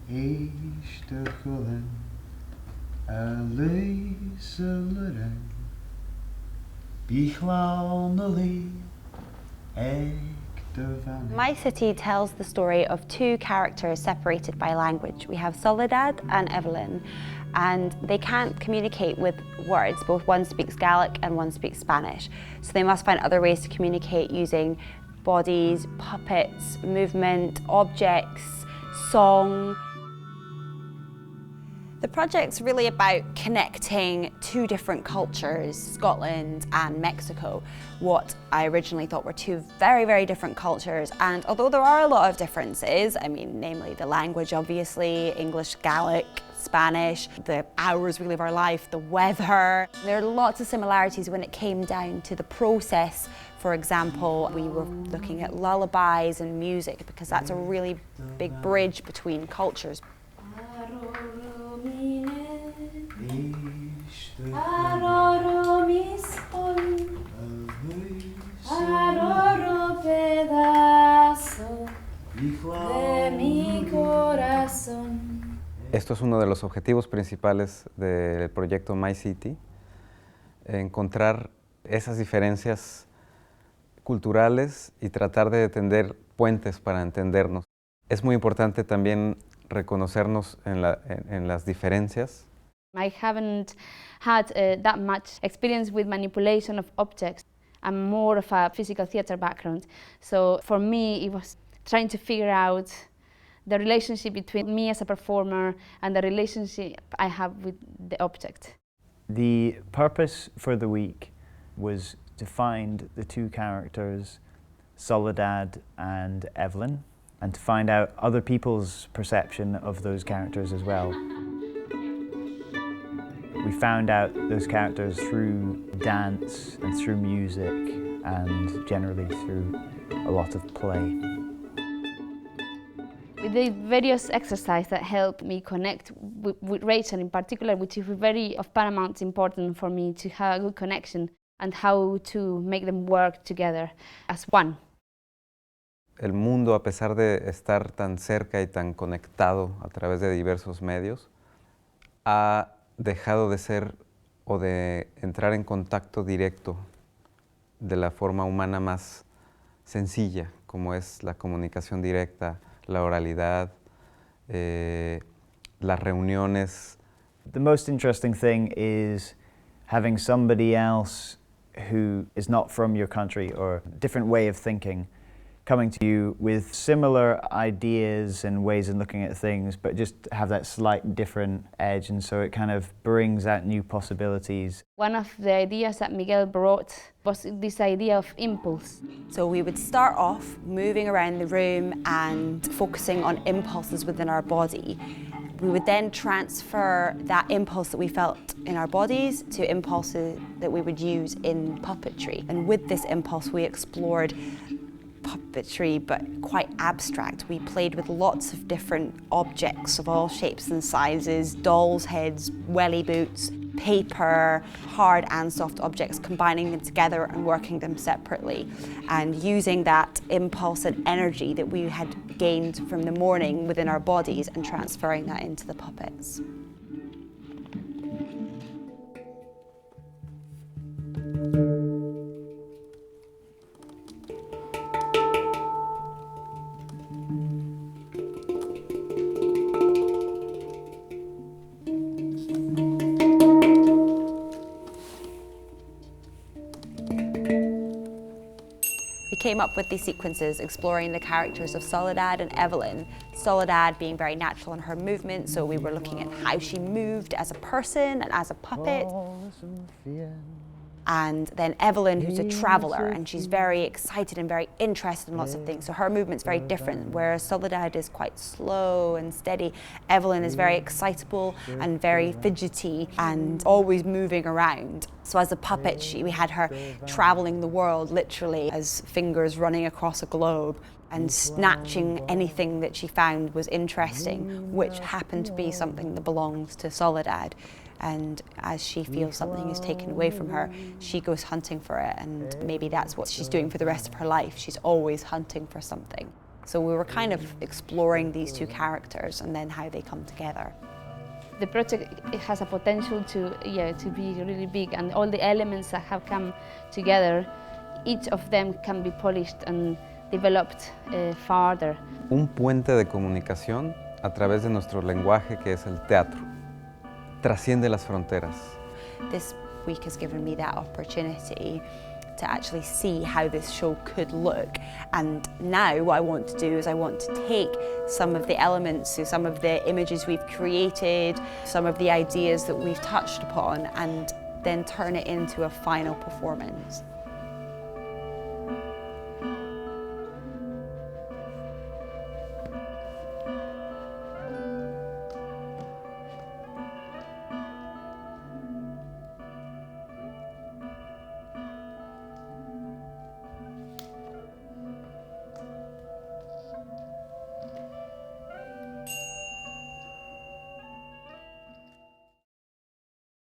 Esta rola ali celerei Bichlal nali My City tells the story of two characters separated by language. We have Soledad and Evelyn, and they can't communicate with words. Both one speaks Gaelic and one speaks Spanish. So they must find other ways to communicate using bodies, puppets, movement, objects, song. The project's really about connecting two different cultures, Scotland and Mexico, what I originally thought were two very, very different cultures. And although there are a lot of differences, I mean, namely the language, obviously, English, Gaelic, Spanish, the hours we live our life, the weather. There are lots of similarities when it came down to the process. For example, we were looking at lullabies and music because that's a really big bridge between cultures. Esto es uno de los objetivos principales del proyecto My City, encontrar esas diferencias culturales y tratar de tender puentes para entendernos. Es muy importante también reconocernos en las diferencias. I haven't had that much experience with manipulation of objects. I'm more of a physical theatre background, so for me it was trying to figure out the relationship between me as a performer and the relationship I have with the object. The purpose for the week was to find the two characters, Soledad and Evelyn, and to find out other people's perception of those characters as well. We found out those characters through dance and through music and generally through a lot of play. We did various exercises that helped me connect with Rachel in particular, which is very of paramount importance for me to have a good connection and how to make them work together as one. El mundo, a pesar de estar tan cerca y tan conectado a través de diversos medios, ha dejado de ser o de entrar en contacto directo de la forma humana más sencilla, como es la comunicación directa, la oralidad, las reuniones. The most interesting thing is having somebody else who is not from your country or a different way of thinking coming to you with similar ideas and ways of looking at things, but just have that slight different edge, and so it kind of brings out new possibilities. One of the ideas that Miguel brought was this idea of impulse. So we would start off moving around the room and focusing on impulses within our body. We would then transfer that impulse that we felt in our bodies to impulses that we would use in puppetry. And with this impulse, we explored puppetry, but quite abstract. We played with lots of different objects of all shapes and sizes, dolls' heads, welly boots, paper, hard and soft objects, combining them together and working them separately, and using that impulse and energy that we had gained from the morning within our bodies and transferring that into the puppets. We came up with these sequences exploring the characters of Soledad and Evelyn. Soledad being very natural in her movement, so we were looking at how she moved as a person and as a puppet. And then Evelyn, who's a traveller, and she's very excited and very interested in lots of things, so her movement's very different, whereas Soledad is quite slow and steady. Evelyn is very excitable and very fidgety and always moving around. So as a puppet, we had her travelling the world, literally, as fingers running across a globe and snatching anything that she found was interesting, which happened to be something that belongs to Soledad. And as she feels something is taken away from her, she goes hunting for it, and maybe that's what she's doing for the rest of her life. She's always hunting for something. So we were kind of exploring these two characters and then how they come together. The project, it has a potential to be really big, and all the elements that have come together, each of them can be polished and developed further. Un puente de comunicación a través de nuestro lenguaje, que es el teatro. Trasciende las fronteras. This week has given me that opportunity to actually see how this show could look, and now what I want to do is I want to take some of the elements, so some of the images we've created, some of the ideas that we've touched upon, and then turn it into a final performance.